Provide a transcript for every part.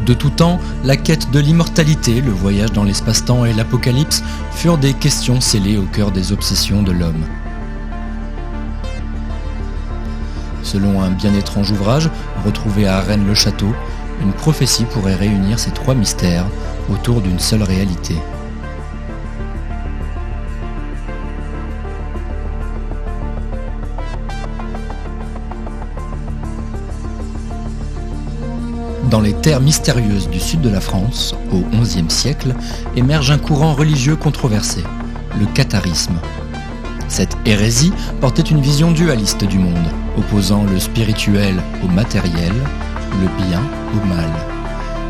De tout temps, la quête de l'immortalité, le voyage dans l'espace-temps et l'apocalypse furent des questions scellées au cœur des obsessions de l'homme. Selon un bien étrange ouvrage, retrouvé à Rennes-le-Château, une prophétie pourrait réunir ces trois mystères autour d'une seule réalité. Dans les terres mystérieuses du sud de la France, au XIe siècle, émerge un courant religieux controversé, le catharisme. Cette hérésie portait une vision dualiste du monde, opposant le spirituel au matériel, le bien au mal.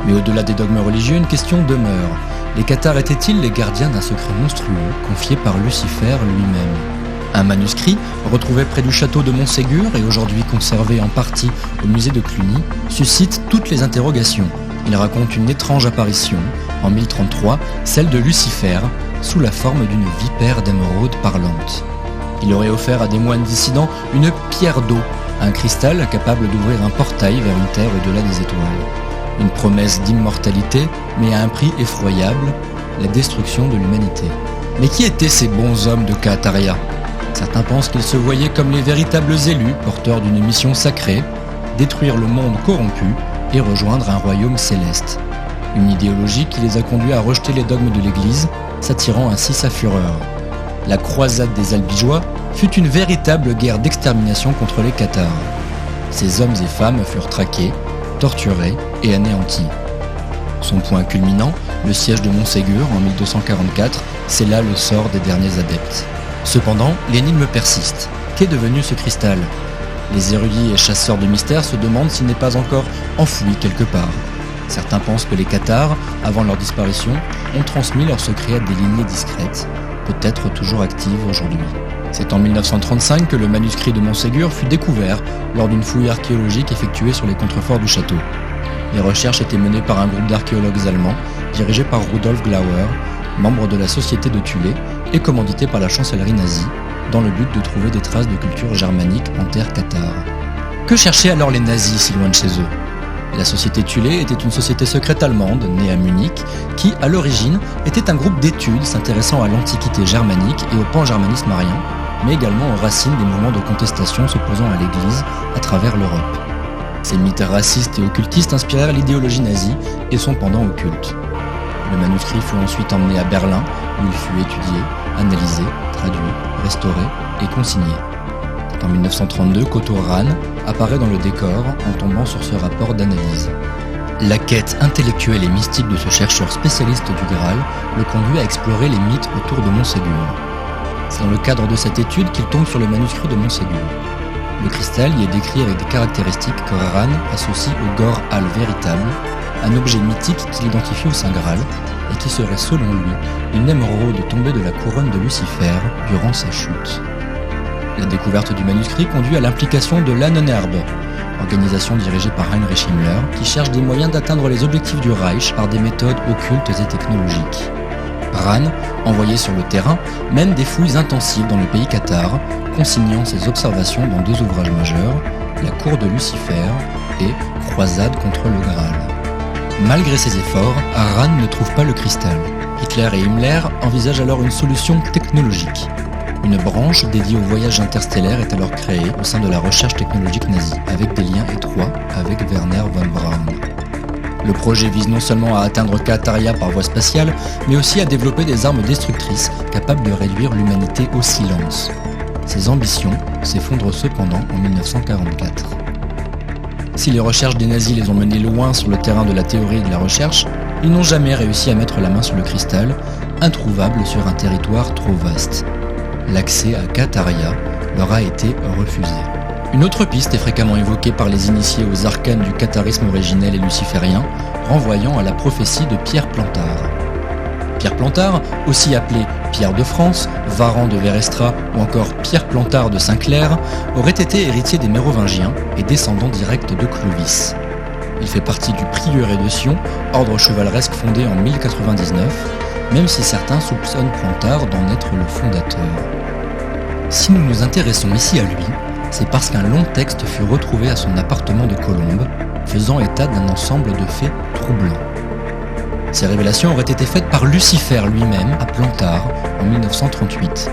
Mais au-delà des dogmes religieux, une question demeure. Les cathars étaient-ils les gardiens d'un secret monstrueux confié par Lucifer lui-même ? Un manuscrit, retrouvé près du château de Montségur et aujourd'hui conservé en partie au musée de Cluny, suscite toutes les interrogations. Il raconte une étrange apparition, en 1033, celle de Lucifer, sous la forme d'une vipère d'émeraude parlante. Il aurait offert à des moines dissidents une pierre d'eau, un cristal capable d'ouvrir un portail vers une terre au-delà des étoiles. Une promesse d'immortalité, mais à un prix effroyable, la destruction de l'humanité. Mais qui étaient ces bons hommes de Cataria ? Certains pensent qu'ils se voyaient comme les véritables élus, porteurs d'une mission sacrée, détruire le monde corrompu et rejoindre un royaume céleste. Une idéologie qui les a conduits à rejeter les dogmes de l'Église, s'attirant ainsi sa fureur. La croisade des Albigeois fut une véritable guerre d'extermination contre les Cathares. Ces hommes et femmes furent traqués, torturés et anéantis. Son point culminant, le siège de Montségur en 1244, c'est là le sort des derniers adeptes. Cependant, l'énigme persiste. Qu'est devenu ce cristal ? Les érudits et chasseurs de mystères se demandent s'il n'est pas encore enfoui quelque part. Certains pensent que les Cathares, avant leur disparition, ont transmis leurs secrets à des lignées discrètes, peut-être toujours actives aujourd'hui. C'est en 1935 que le manuscrit de Montségur fut découvert lors d'une fouille archéologique effectuée sur les contreforts du château. Les recherches étaient menées par un groupe d'archéologues allemands, dirigé par Rudolf Glauer, membre de la Société de Thulé, et commandité par la chancellerie nazie, dans le but de trouver des traces de culture germanique en terre cathare. Que cherchaient alors les nazis si loin de chez eux ? La Société Thulé était une société secrète allemande, née à Munich, qui, à l'origine, était un groupe d'études s'intéressant à l'antiquité germanique et au pan-germanisme arien, mais également aux racines des mouvements de contestation s'opposant à l'Église à travers l'Europe. Ces mythes racistes et occultistes inspirèrent l'idéologie nazie et son pendant occulte. Le manuscrit fut ensuite emmené à Berlin, où il fut étudié, analysé, traduit, restauré et consigné. En 1932, qu'Otto Rahn apparaît dans le décor en tombant sur ce rapport d'analyse. La quête intellectuelle et mystique de ce chercheur spécialiste du Graal le conduit à explorer les mythes autour de Montségur. C'est dans le cadre de cette étude qu'il tombe sur le manuscrit de Montségur. Le cristal y est décrit avec des caractéristiques que Rahn associe au Gor-Al véritable, un objet mythique qu'il identifie au Saint Graal et qui serait selon lui une émeraude tombée de la couronne de Lucifer durant sa chute. La découverte du manuscrit conduit à l'implication de l'Ahnenerbe, organisation dirigée par Heinrich Himmler, qui cherche des moyens d'atteindre les objectifs du Reich par des méthodes occultes et technologiques. Rahn, envoyé sur le terrain, mène des fouilles intensives dans le pays cathare, consignant ses observations dans deux ouvrages majeurs, La cour de Lucifer et Croisade contre le Graal. Malgré ses efforts, Rahn ne trouve pas le cristal. Hitler et Himmler envisagent alors une solution technologique. Une branche dédiée au voyage interstellaire est alors créée au sein de la recherche technologique nazie, avec des liens étroits avec Werner von Braun. Le projet vise non seulement à atteindre Cataria par voie spatiale, mais aussi à développer des armes destructrices capables de réduire l'humanité au silence. Ces ambitions s'effondrent cependant en 1944. Si les recherches des nazis les ont menés loin sur le terrain de la théorie et de la recherche, ils n'ont jamais réussi à mettre la main sur le cristal, introuvable sur un territoire trop vaste. L'accès à Cataria leur a été refusé. Une autre piste est fréquemment évoquée par les initiés aux arcanes du catharisme originel et luciférien, renvoyant à la prophétie de Pierre Plantard. Pierre Plantard, aussi appelé Pierre de France, Varan de Verestra ou encore Pierre Plantard de Saint-Clair, aurait été héritier des Mérovingiens et descendant direct de Clovis. Il fait partie du prieuré de Sion, ordre chevaleresque fondé en 1099, même si certains soupçonnent Plantard d'en être le fondateur. Si nous nous intéressons ici à lui, c'est parce qu'un long texte fut retrouvé à son appartement de Colombes, faisant état d'un ensemble de faits troublants. Ces révélations auraient été faites par Lucifer lui-même à Plantard en 1938.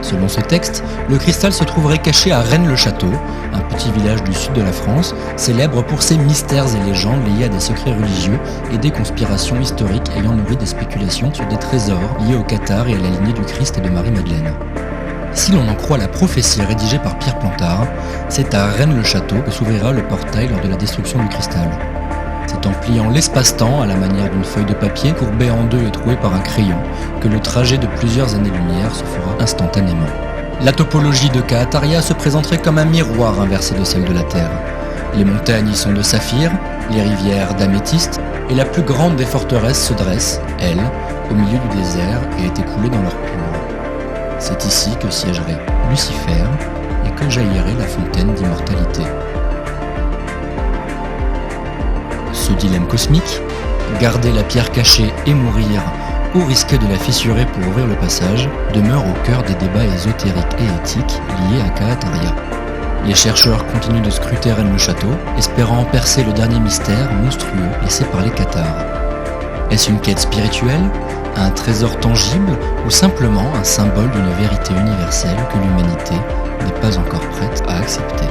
Selon ce texte, le cristal se trouverait caché à Rennes-le-Château, un petit village du sud de la France, célèbre pour ses mystères et légendes liés à des secrets religieux et des conspirations historiques ayant nourri des spéculations sur des trésors liés au Cathare et à la lignée du Christ et de Marie-Madeleine. Si l'on en croit la prophétie rédigée par Pierre Plantard, c'est à Rennes-le-Château que s'ouvrira le portail lors de la destruction du cristal. C'est en pliant l'espace-temps à la manière d'une feuille de papier courbée en deux et trouée par un crayon que le trajet de plusieurs années-lumière se fera instantanément. La topologie de Kahataria se présenterait comme un miroir inversé de celle de la Terre. Les montagnes y sont de saphir, les rivières d'améthyste, et la plus grande des forteresses se dresse, elle, au milieu du désert et est écoulée dans leur pur. C'est ici que siégerait Lucifer et que jaillirait la fontaine d'immortalité. Ce dilemme cosmique, garder la pierre cachée et mourir ou risquer de la fissurer pour ouvrir le passage, demeure au cœur des débats ésotériques et éthiques liés à Kahataria. Les chercheurs continuent de scruter Rennes-le-Château, espérant percer le dernier mystère monstrueux laissé par les cathares. Est-ce une quête spirituelle, un trésor tangible ou simplement un symbole d'une vérité universelle que l'humanité n'est pas encore prête à accepter ?